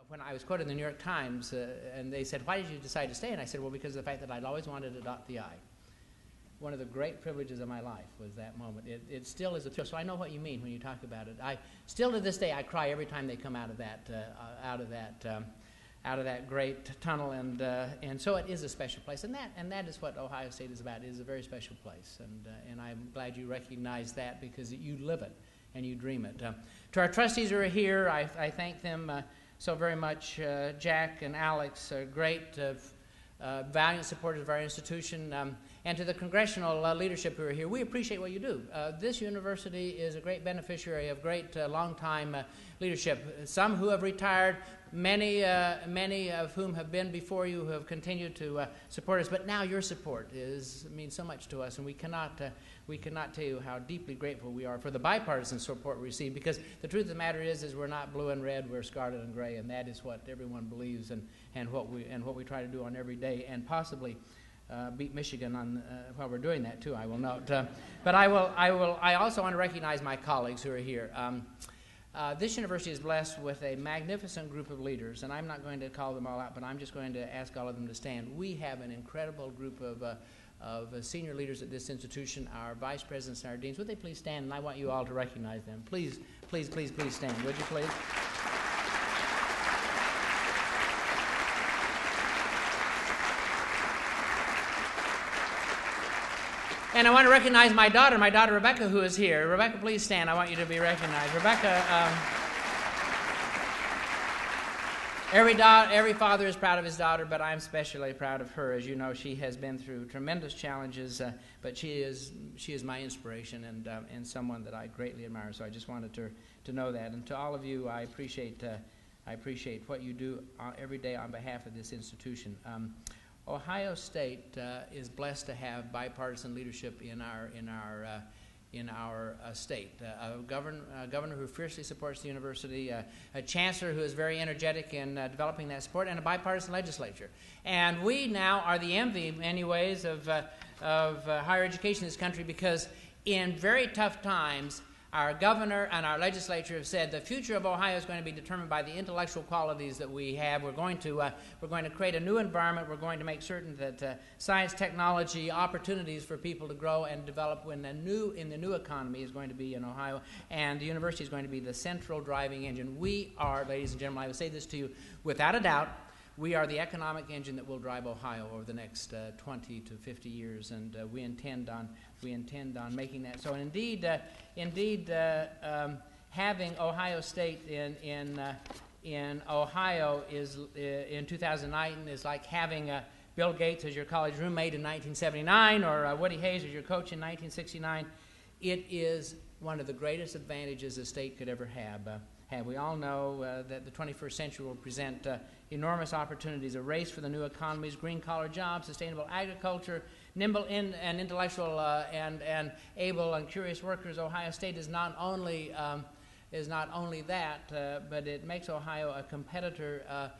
when I was quoted in the New York Times, and they said, "Why did you decide to stay?" And I said, "Well, because of the fact that I'd always wanted to dot the I." One of the great privileges of my life was that moment. It still is a thrill. So I know what you mean when you talk about it. I still to this day I cry every time they come out of that great tunnel, and so it is a special place, and that is what Ohio State is about. It is a very special place, and I'm glad you recognize that because you live it and you dream it. To our trustees who are here, I thank them so very much. Jack and Alex, great, valiant supporters of our institution. And to the congressional leadership who are here, we appreciate what you do. This university is a great beneficiary of great long-time leadership. Some who have retired, many of whom have been before you, who have continued to support us. But now your support means so much to us, and we cannot tell you how deeply grateful we are for the bipartisan support we receive. Because the truth of the matter is we're not blue and red, we're scarlet and gray, and that is what everyone believes, and what we try to do on every day, and possibly beat Michigan on while we're doing that too, I will note. But I also want to recognize my colleagues who are here. This university is blessed with a magnificent group of leaders, and I'm not going to call them all out, but I'm just going to ask all of them to stand. We have an incredible group of senior leaders at this institution, our vice presidents and our deans. Would they please stand? And I want you all to recognize them. Please, please, please, please stand. Would you please? And I want to recognize my daughter Rebecca, who is here. Rebecca, please stand. I want you to be recognized. Rebecca, every father is proud of his daughter, but I'm especially proud of her. As you know, she has been through tremendous challenges, but she is my inspiration and someone that I greatly admire. So I just wanted to know that. And to all of you, I appreciate what you do every day on behalf of this institution. Ohio State is blessed to have bipartisan leadership in our state. A governor who fiercely supports the university, a chancellor who is very energetic in developing that support, and a bipartisan legislature. And we now are the envy, in many ways, of higher education in this country, because in very tough times, our governor and our legislature have said the future of Ohio is going to be determined by the intellectual qualities that we have. We're going to create a new environment. We're going to make certain that science, technology, opportunities for people to grow and develop in the new economy is going to be in Ohio, and the university is going to be the central driving engine. We are, ladies and gentlemen, I will say this to you without a doubt, we are the economic engine that will drive Ohio over the next 20 to 50 years, and we intend on making that. So, indeed, having Ohio State in Ohio is in 2009 is like having Bill Gates as your college roommate in 1979, or Woody Hayes as your coach in 1969. It is one of the greatest advantages a state could ever have. We all know that the 21st century will present enormous opportunities, a race for the new economies, green-collar jobs, sustainable agriculture, nimble and intellectual and able and curious workers. Ohio State is not only that, but it makes Ohio a competitor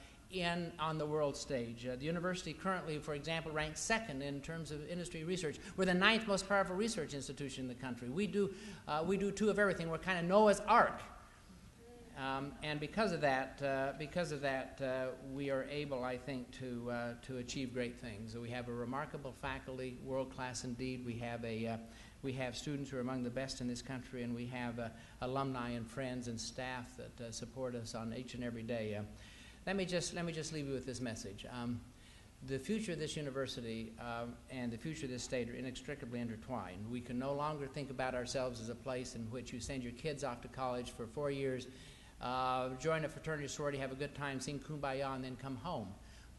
on the world stage. The university currently, for example, ranks second in terms of industry research. We're the 9th most powerful research institution in the country. We do two of everything. We're kind of Noah's Ark. And because of that, we are able, I think, to achieve great things. We have a remarkable faculty, world class indeed. We have students who are among the best in this country, and we have alumni and friends and staff that support us on each and every day. Let me just leave you with this message. The future of this university and the future of this state are inextricably intertwined. We can no longer think about ourselves as a place in which you send your kids off to college for 4 years, join a fraternity sorority, have a good time, sing Kumbaya, and then come home.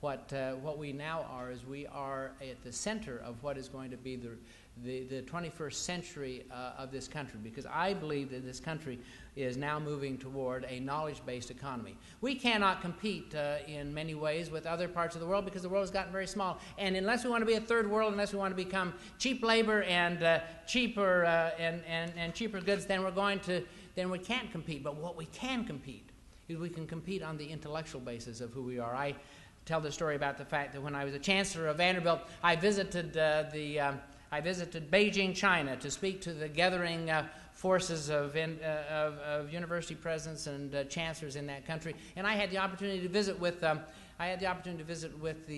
What we now are is we are at the center of what is going to be the 21st century of this country, because I believe that this country is now moving toward a knowledge-based economy. We cannot compete in many ways with other parts of the world because the world has gotten very small. And unless we want to be a third world, unless we want to become cheap labor and cheaper goods, then we can't compete. But what we can compete is we can compete on the intellectual basis of who we are. I tell the story about the fact that when I was a chancellor of Vanderbilt, I visited Beijing, China, to speak to the gathering forces of university presidents and chancellors in that country. And I had the opportunity to visit with the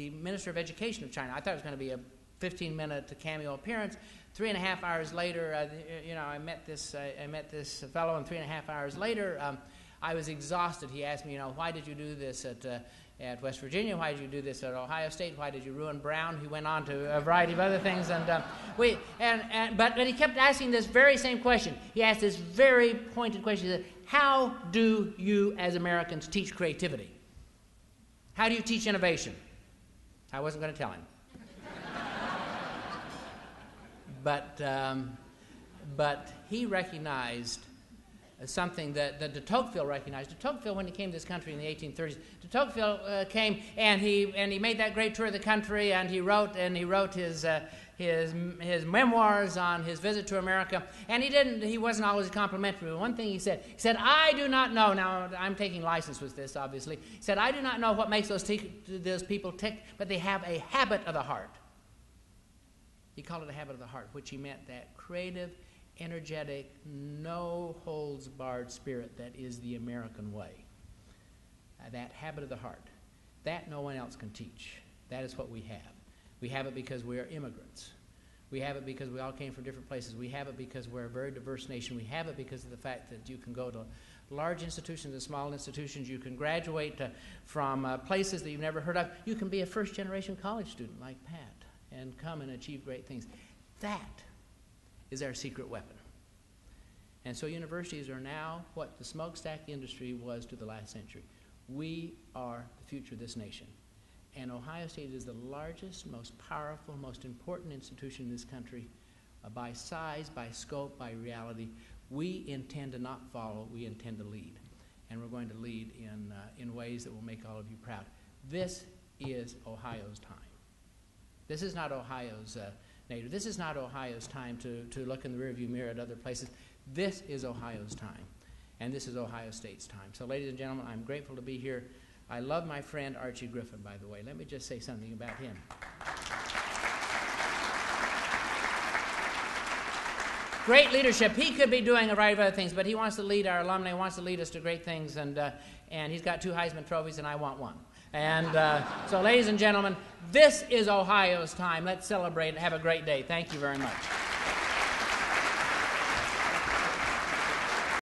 Minister of Education of China. I thought it was going to be a 15-minute cameo appearance. 3.5 hours later, I met this fellow, and 3.5 hours later, I was exhausted. He asked me, why did you do this at West Virginia? Why did you do this at Ohio State? Why did you ruin Brown? He went on to a variety of other things, but he kept asking this very same question. He asked this very pointed question. He said, "How do you, as Americans, teach creativity? How do you teach innovation?" I wasn't going to tell him. But he recognized something that de Tocqueville recognized. De Tocqueville, when he came to this country in the 1830s, de Tocqueville came and he made that great tour of the country, and he wrote his memoirs on his visit to America. And he wasn't always complimentary. But one thing he said, "I do not know." Now I'm taking license with this, obviously. He said, "I do not know what makes those people tick, but they have a habit of the heart." He called it a habit of the heart, which he meant that creative, energetic, no-holds-barred spirit that is the American way. That habit of the heart. That no one else can teach. That is what we have. We have it because we are immigrants. We have it because we all came from different places. We have it because we're a very diverse nation. We have it because of the fact that you can go to large institutions and small institutions. You can graduate from places that you've never heard of. You can be a first-generation college student like Pat and come and achieve great things. That is our secret weapon. And so universities are now what the smokestack industry was to the last century. We are the future of this nation. And Ohio State is the largest, most powerful, most important institution in this country by size, by scope, by reality. We intend to not follow, we intend to lead. And we're going to lead in ways that will make all of you proud. This is Ohio's time. This is not Ohio's native. This is not Ohio's time to look in the rearview mirror at other places. This is Ohio's time, and this is Ohio State's time. So, ladies and gentlemen, I'm grateful to be here. I love my friend Archie Griffin, by the way. Let me just say something about him. Great leadership. He could be doing a variety of other things, but he wants to lead our alumni, he wants to lead us to great things, and he's got 2 Heisman trophies, and I want 1. And so, ladies and gentlemen, this is Ohio's time. Let's celebrate and have a great day. Thank you very much.